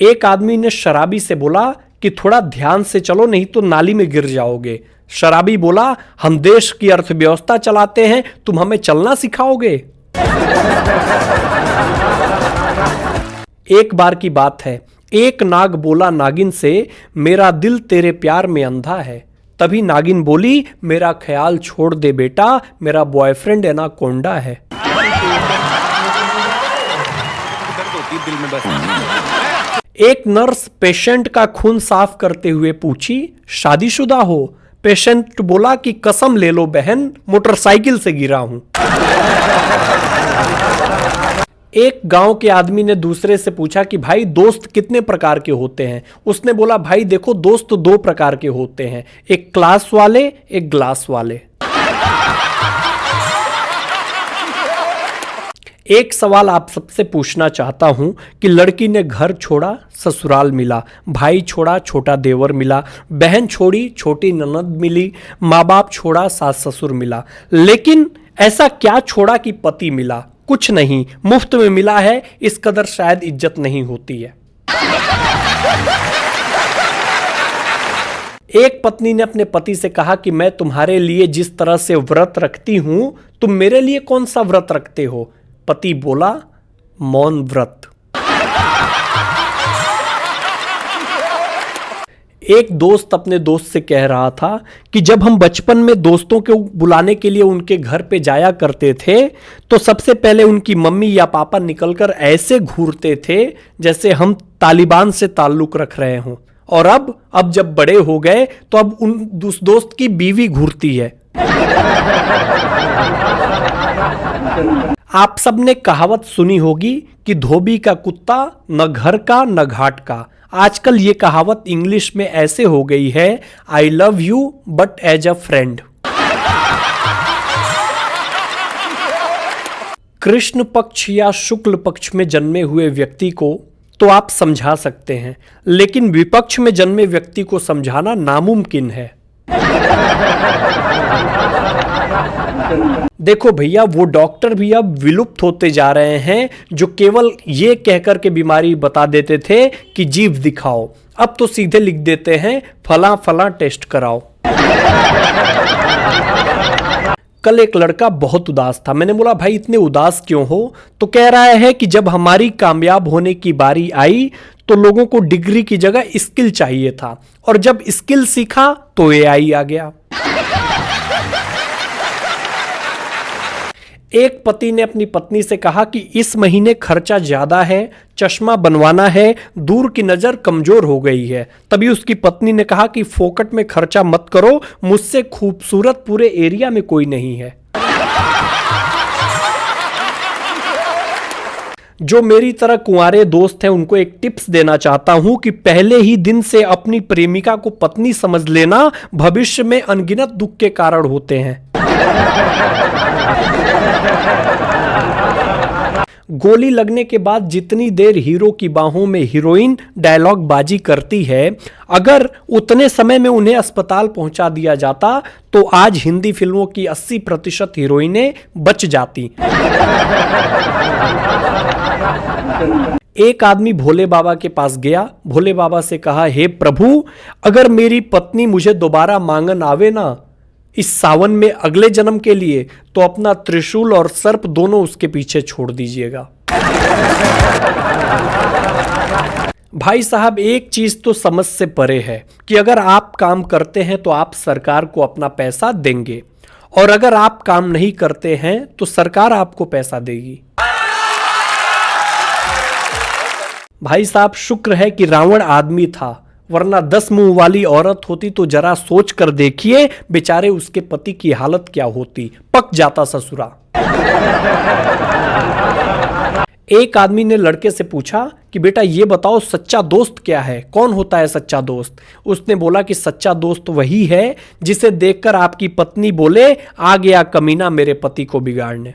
एक आदमी ने शराबी से बोला कि थोड़ा ध्यान से चलो नहीं तो नाली में गिर जाओगे। शराबी बोला, हम देश की अर्थव्यवस्था चलाते हैं, तुम हमें चलना सिखाओगे। एक बार की बात है, एक नाग बोला नागिन से, मेरा दिल तेरे प्यार में अंधा है। तभी नागिन बोली, मेरा ख्याल छोड़ दे बेटा, मेरा बॉयफ्रेंड एनाकोंडा है। एक नर्स पेशेंट का खून साफ करते हुए पूछी, शादीशुदा हो? पेशेंट बोला कि कसम ले लो बहन, मोटरसाइकिल से गिरा हूं। एक गांव के आदमी ने दूसरे से पूछा कि भाई दोस्त कितने प्रकार के होते हैं? उसने बोला, भाई देखो दोस्त दो प्रकार के होते हैं, एक क्लास वाले, एक ग्लास वाले। एक सवाल आप सबसे पूछना चाहता हूं कि लड़की ने घर छोड़ा, ससुराल मिला, भाई छोड़ा, छोटा देवर मिला, बहन छोड़ी, छोटी ननद मिली, माँ बाप छोड़ा, सास ससुर मिला, लेकिन ऐसा क्या छोड़ा कि पति मिला? कुछ नहीं, मुफ्त में मिला है, इस कदर शायद इज्जत नहीं होती है। एक पत्नी ने अपने पति से कहा कि मैं तुम्हारे लिए जिस तरह से व्रत रखती हूं, तुम मेरे लिए कौन सा व्रत रखते हो? पति बोला, मौन व्रत। एक दोस्त अपने दोस्त से कह रहा था कि जब हम बचपन में दोस्तों को बुलाने के लिए उनके घर पे जाया करते थे तो सबसे पहले उनकी मम्मी या पापा निकलकर ऐसे घूरते थे जैसे हम तालिबान से ताल्लुक रख रहे हों, और अब जब बड़े हो गए तो अब उस दोस्त की बीवी घूरती है। आप सबने कहावत सुनी होगी कि धोबी का कुत्ता न घर का न घाट का। आजकल ये कहावत इंग्लिश में ऐसे हो गई है, I love you but as a friend. कृष्ण पक्ष या शुक्ल पक्ष में जन्मे हुए व्यक्ति को तो आप समझा सकते हैं, लेकिन विपक्ष में जन्मे व्यक्ति को समझाना नामुमकिन है। देखो भैया, वो डॉक्टर भी अब विलुप्त होते जा रहे हैं जो केवल ये कहकर के बीमारी बता देते थे कि जीभ दिखाओ, अब तो सीधे लिख देते हैं फला फला टेस्ट कराओ। कल एक लड़का बहुत उदास था। मैंने बोला, भाई इतने उदास क्यों हो? तो कह रहा है कि जब हमारी कामयाब होने की बारी आई तो लोगों को डिग्री की जगह स्किल चाहिए था, और जब स्किल सीखा तो एआई आ गया। एक पति ने अपनी पत्नी से कहा कि इस महीने खर्चा ज्यादा है, चश्मा बनवाना है, दूर की नजर कमजोर हो गई है। तभी उसकी पत्नी ने कहा कि फोकट में खर्चा मत करो, मुझसे खूबसूरत पूरे एरिया में कोई नहीं है। जो मेरी तरह कुंवारे दोस्त हैं उनको एक टिप्स देना चाहता हूं कि पहले ही दिन से अपनी प्रेमिका को पत्नी समझ लेना, भविष्य में अनगिनत दुख के कारण होते हैं। गोली लगने के बाद जितनी देर हीरो की बाहों में हीरोइन डायलॉग बाजी करती है, अगर उतने समय में उन्हें अस्पताल पहुंचा दिया जाता तो आज हिंदी फिल्मों की 80% हीरोइनें बच जाती। एक आदमी भोले बाबा के पास गया, भोले बाबा से कहा, हे प्रभु, अगर मेरी पत्नी मुझे दोबारा मांगन आवे ना इस सावन में अगले जन्म के लिए, तो अपना त्रिशूल और सर्प दोनों उसके पीछे छोड़ दीजिएगा। भाई साहब, एक चीज तो समझ से परे है कि अगर आप काम करते हैं तो आप सरकार को अपना पैसा देंगे, और अगर आप काम नहीं करते हैं तो सरकार आपको पैसा देगी। भाई साहब, शुक्र है कि रावण आदमी था, वरना 10 मुंह वाली औरत होती तो जरा सोच कर देखिए बेचारे उसके पति की हालत क्या होती, पक जाता ससुरा। एक आदमी ने लड़के से पूछा कि बेटा ये बताओ सच्चा दोस्त क्या है, कौन होता है सच्चा दोस्त? उसने बोला कि सच्चा दोस्त वही है जिसे देखकर आपकी पत्नी बोले, आ गया कमीना मेरे पति को बिगाड़ने।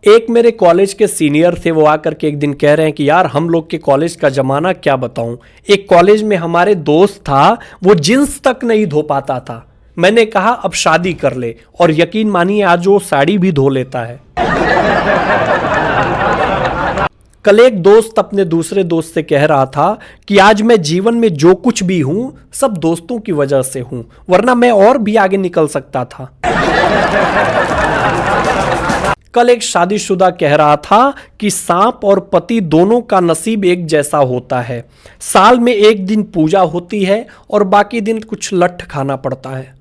एक मेरे कॉलेज के सीनियर थे, वो आकर के एक दिन कह रहे हैं कि यार हम लोग के कॉलेज का जमाना क्या बताऊं। एक कॉलेज में हमारे दोस्त था, वो जींस तक नहीं धो पाता था। मैंने कहा अब शादी कर ले, और यकीन मानिए आज वो साड़ी भी धो लेता है। कल एक दोस्त अपने दूसरे दोस्त से कह रहा था कि आज मैं जीवन में जो कुछ भी हूं सब दोस्तों की वजह से हूं, वरना मैं और भी आगे निकल सकता था। कल एक शादीशुदा कह रहा था कि सांप और पति दोनों का नसीब एक जैसा होता है। साल में एक दिन पूजा होती है और बाकी दिन कुछ लठ खाना पड़ता है।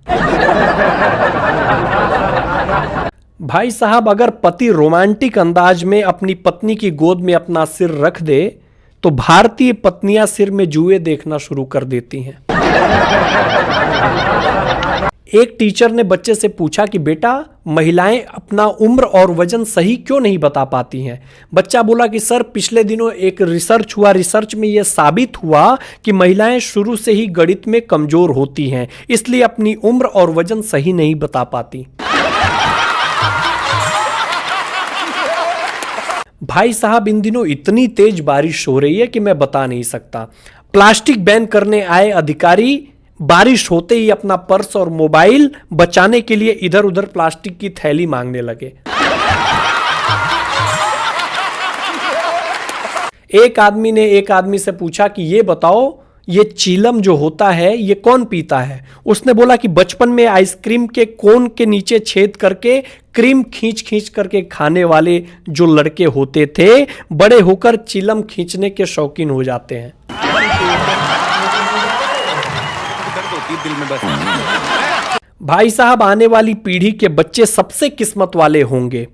भाई साहब, अगर पति रोमांटिक अंदाज में अपनी पत्नी की गोद में अपना सिर रख दे तो भारतीय पत्नियां सिर में जुए देखना शुरू कर देती हैं। एक टीचर ने बच्चे से पूछा कि बेटा, महिलाएं अपना उम्र और वजन सही क्यों नहीं बता पाती हैं? बच्चा बोला कि सर, पिछले दिनों एक रिसर्च हुआ, रिसर्च में यह साबित हुआ कि महिलाएं शुरू से ही गणित में कमजोर होती हैं, इसलिए अपनी उम्र और वजन सही नहीं बता पाती। भाई साहब, इन दिनों इतनी तेज बारिश हो रही है कि मैं बता नहीं सकता। प्लास्टिक बैन करने आए अधिकारी बारिश होते ही अपना पर्स और मोबाइल बचाने के लिए इधर उधर प्लास्टिक की थैली मांगने लगे। एक आदमी ने एक आदमी से पूछा कि ये बताओ, ये चीलम जो होता है ये कौन पीता है? उसने बोला कि बचपन में आइसक्रीम के कोन के नीचे छेद करके क्रीम खींच खींच करके खाने वाले जो लड़के होते थे, बड़े होकर चीलम खींचने के शौकीन हो जाते हैं। भाई साहब, आने वाली पीढ़ी के बच्चे सबसे किस्मत वाले होंगे,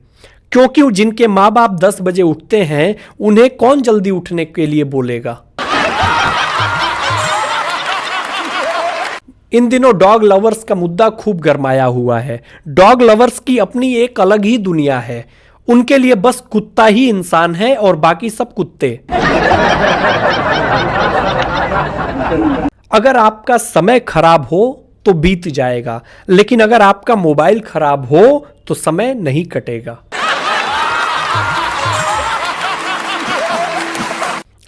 क्योंकि जिनके माँ बाप 10 बजे उठते हैं उन्हें कौन जल्दी उठने के लिए बोलेगा। इन दिनों डॉग लवर्स का मुद्दा खूब गरमाया हुआ है। डॉग लवर्स की अपनी एक अलग ही दुनिया है। उनके लिए बस कुत्ता ही इंसान है और बाकी सब कुत्ते। अगर आपका समय खराब हो तो बीत जाएगा, लेकिन अगर आपका मोबाइल खराब हो तो समय नहीं कटेगा।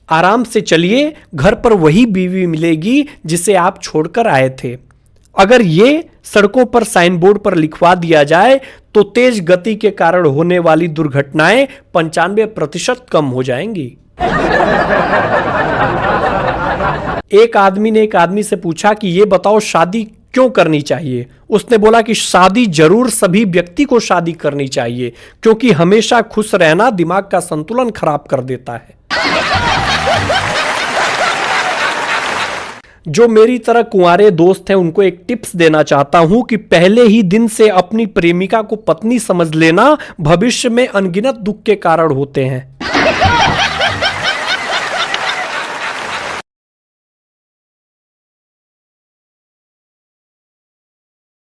आराम से चलिए, घर पर वही बीवी मिलेगी जिसे आप छोड़कर आए थे। अगर ये सड़कों पर साइन बोर्ड पर लिखवा दिया जाए तो तेज गति के कारण होने वाली दुर्घटनाएं 95% कम हो जाएंगी। एक आदमी ने एक आदमी से पूछा कि ये बताओ, शादी क्यों करनी चाहिए? उसने बोला कि शादी जरूर सभी व्यक्ति को शादी करनी चाहिए, क्योंकि हमेशा खुश रहना दिमाग का संतुलन खराब कर देता है। जो मेरी तरह कुंवारे दोस्त हैं उनको एक टिप्स देना चाहता हूं कि पहले ही दिन से अपनी प्रेमिका को पत्नी समझ लेना, भविष्य में अनगिनत दुख के कारण होते हैं।